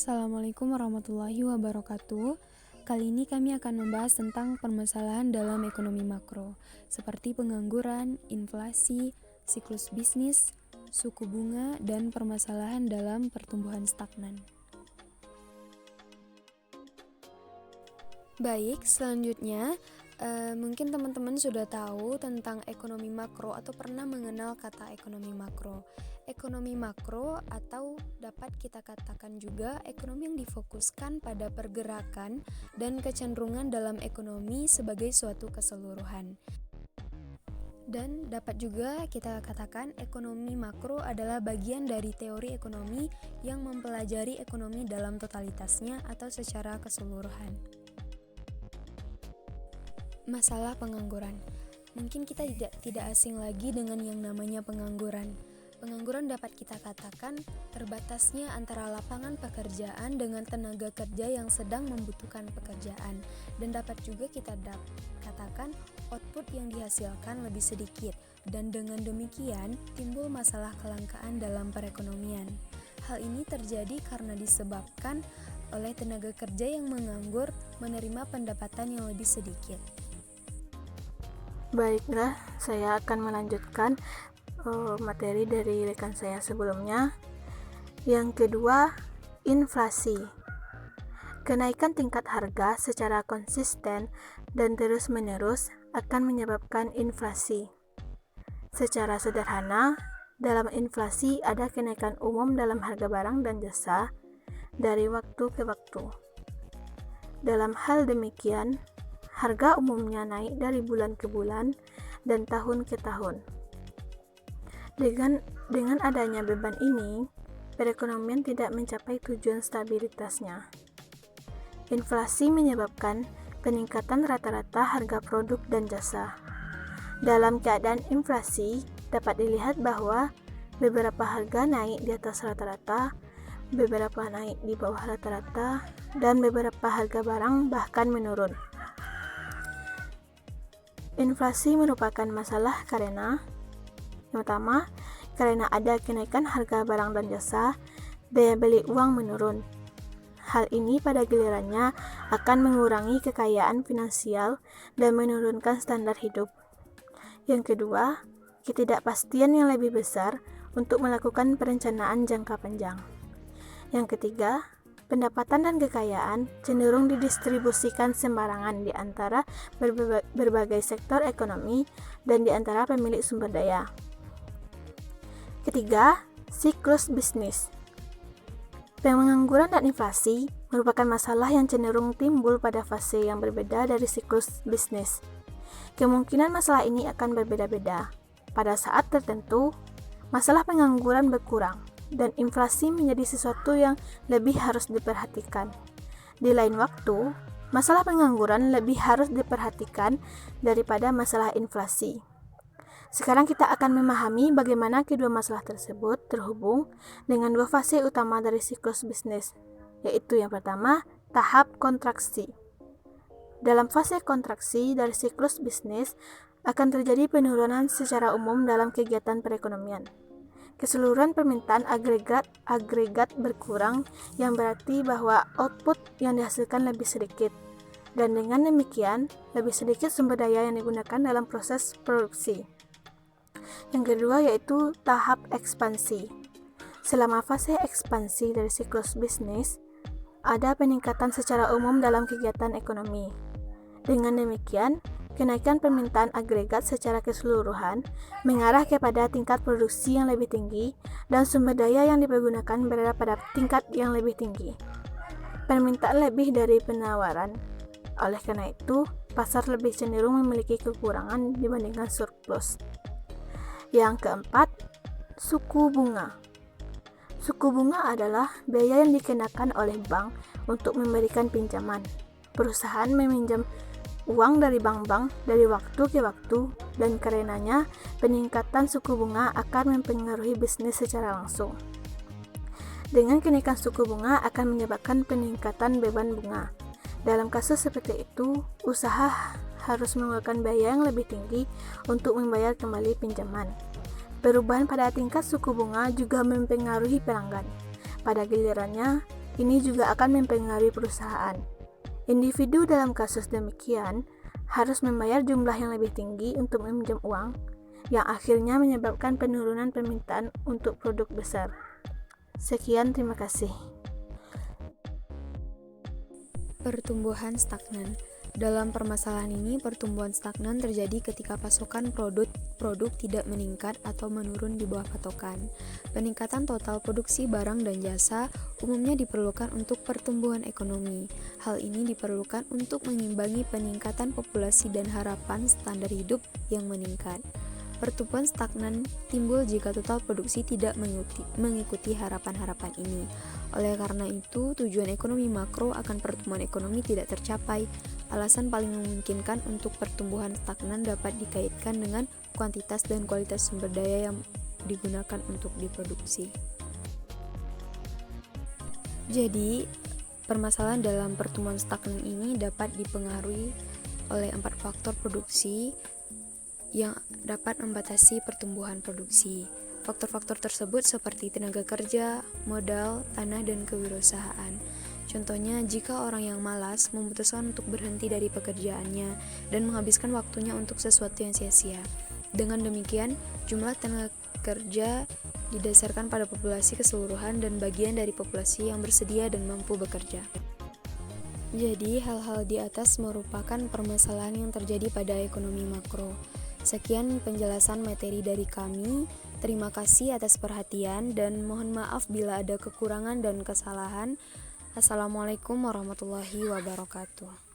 Assalamualaikum warahmatullahi wabarakatuh. Kali ini kami akan membahas tentang permasalahan dalam ekonomi makro, seperti pengangguran, inflasi, siklus bisnis, suku bunga, dan permasalahan dalam pertumbuhan stagnan. Baik, selanjutnya mungkin teman-teman sudah tahu tentang ekonomi makro atau pernah mengenal kata ekonomi makro. Ekonomi makro atau dapat kita katakan juga ekonomi yang difokuskan pada pergerakan dan kecenderungan dalam ekonomi sebagai suatu keseluruhan. Dan dapat juga kita katakan ekonomi makro adalah bagian dari teori ekonomi yang mempelajari ekonomi dalam totalitasnya atau secara keseluruhan. Masalah pengangguran. Mungkin kita tidak asing lagi dengan yang namanya pengangguran. Pengangguran dapat kita katakan terbatasnya antara lapangan pekerjaan dengan tenaga kerja yang sedang membutuhkan pekerjaan, dan dapat juga kita katakan output yang dihasilkan lebih sedikit, dan dengan demikian timbul masalah kelangkaan dalam perekonomian. Hal ini terjadi karena disebabkan oleh tenaga kerja yang menganggur menerima pendapatan yang lebih sedikit. Baiklah, saya akan melanjutkan materi dari rekan saya sebelumnya. Yang kedua, inflasi. Kenaikan tingkat harga secara konsisten dan terus-menerus akan menyebabkan inflasi. Secara sederhana, dalam inflasi ada kenaikan umum dalam harga barang dan jasa dari waktu ke waktu. Dalam hal demikian, harga umumnya naik dari bulan ke bulan dan tahun ke tahun. Dengan adanya beban ini, perekonomian tidak mencapai tujuan stabilitasnya. Inflasi menyebabkan peningkatan rata-rata harga produk dan jasa. Dalam keadaan inflasi, dapat dilihat bahwa beberapa harga naik di atas rata-rata, beberapa naik di bawah rata-rata, dan beberapa harga barang bahkan menurun. Inflasi merupakan masalah karena yang pertama, karena ada kenaikan harga barang dan jasa, daya beli uang menurun. Hal ini pada gilirannya akan mengurangi kekayaan finansial dan menurunkan standar hidup. Yang kedua, ketidakpastian yang lebih besar untuk melakukan perencanaan jangka panjang. Yang ketiga, pendapatan dan kekayaan cenderung didistribusikan sembarangan di antara berbagai sektor ekonomi dan di antara pemilik sumber daya. Ketiga, siklus bisnis. Pengangguran dan inflasi merupakan masalah yang cenderung timbul pada fase yang berbeda dari siklus bisnis. Kemungkinan masalah ini akan berbeda-beda. Pada saat tertentu, masalah pengangguran berkurang dan inflasi menjadi sesuatu yang lebih harus diperhatikan. Di lain waktu, masalah pengangguran lebih harus diperhatikan daripada masalah inflasi. Sekarang kita akan memahami bagaimana kedua masalah tersebut terhubung dengan dua fase utama dari siklus bisnis, yaitu yang pertama, tahap kontraksi. Dalam fase kontraksi dari siklus bisnis akan terjadi penurunan secara umum dalam kegiatan perekonomian. Keseluruhan permintaan agregat berkurang, yang berarti bahwa output yang dihasilkan lebih sedikit, dan dengan demikian lebih sedikit sumber daya yang digunakan dalam proses produksi. Yang kedua yaitu tahap ekspansi. Selama fase ekspansi dari siklus bisnis, ada peningkatan secara umum dalam kegiatan ekonomi. Dengan demikian, kenaikan permintaan agregat secara keseluruhan mengarah kepada tingkat produksi yang lebih tinggi dan sumber daya yang dipergunakan berada pada tingkat yang lebih tinggi. Permintaan lebih dari penawaran. Oleh karena itu, pasar lebih cenderung memiliki kekurangan dibandingkan surplus. Yang keempat, suku bunga. Suku bunga adalah biaya yang dikenakan oleh bank untuk memberikan pinjaman. Perusahaan meminjam uang dari bank-bank dari waktu ke waktu, dan karenanya peningkatan suku bunga akan mempengaruhi bisnis secara langsung. Dengan kenaikan suku bunga akan menyebabkan peningkatan beban bunga. Dalam kasus seperti itu, usaha harus mengeluarkan biaya yang lebih tinggi untuk membayar kembali pinjaman. Perubahan pada tingkat suku bunga juga mempengaruhi pelanggan. Pada gilirannya, Ini juga akan mempengaruhi perusahaan. Individu dalam kasus demikian harus membayar jumlah yang lebih tinggi untuk meminjam uang, yang akhirnya menyebabkan penurunan permintaan untuk produk besar. Sekian, terima kasih. Pertumbuhan stagnan. Dalam permasalahan ini, pertumbuhan stagnan terjadi ketika pasokan produk tidak meningkat atau menurun di bawah patokan. Peningkatan total produksi barang dan jasa umumnya diperlukan untuk pertumbuhan ekonomi. Hal ini diperlukan untuk mengimbangi peningkatan populasi dan harapan standar hidup yang meningkat. Pertumbuhan stagnan timbul jika total produksi tidak mengikuti harapan-harapan ini. Oleh karena itu, tujuan ekonomi makro akan pertumbuhan ekonomi tidak tercapai. Alasan paling memungkinkan untuk pertumbuhan stagnan dapat dikaitkan dengan kuantitas dan kualitas sumber daya yang digunakan untuk diproduksi. Jadi, permasalahan dalam pertumbuhan stagnan ini dapat dipengaruhi oleh 4 faktor produksi yang dapat membatasi pertumbuhan produksi. Faktor-faktor tersebut seperti tenaga kerja, modal, tanah, dan kewirausahaan. Contohnya, jika orang yang malas memutuskan untuk berhenti dari pekerjaannya dan menghabiskan waktunya untuk sesuatu yang sia-sia. Dengan demikian, jumlah tenaga kerja didasarkan pada populasi keseluruhan dan bagian dari populasi yang bersedia dan mampu bekerja. Jadi, hal-hal di atas merupakan permasalahan yang terjadi pada ekonomi makro. Sekian penjelasan materi dari kami. Terima kasih atas perhatian dan mohon maaf bila ada kekurangan dan kesalahan. Assalamualaikum warahmatullahi wabarakatuh.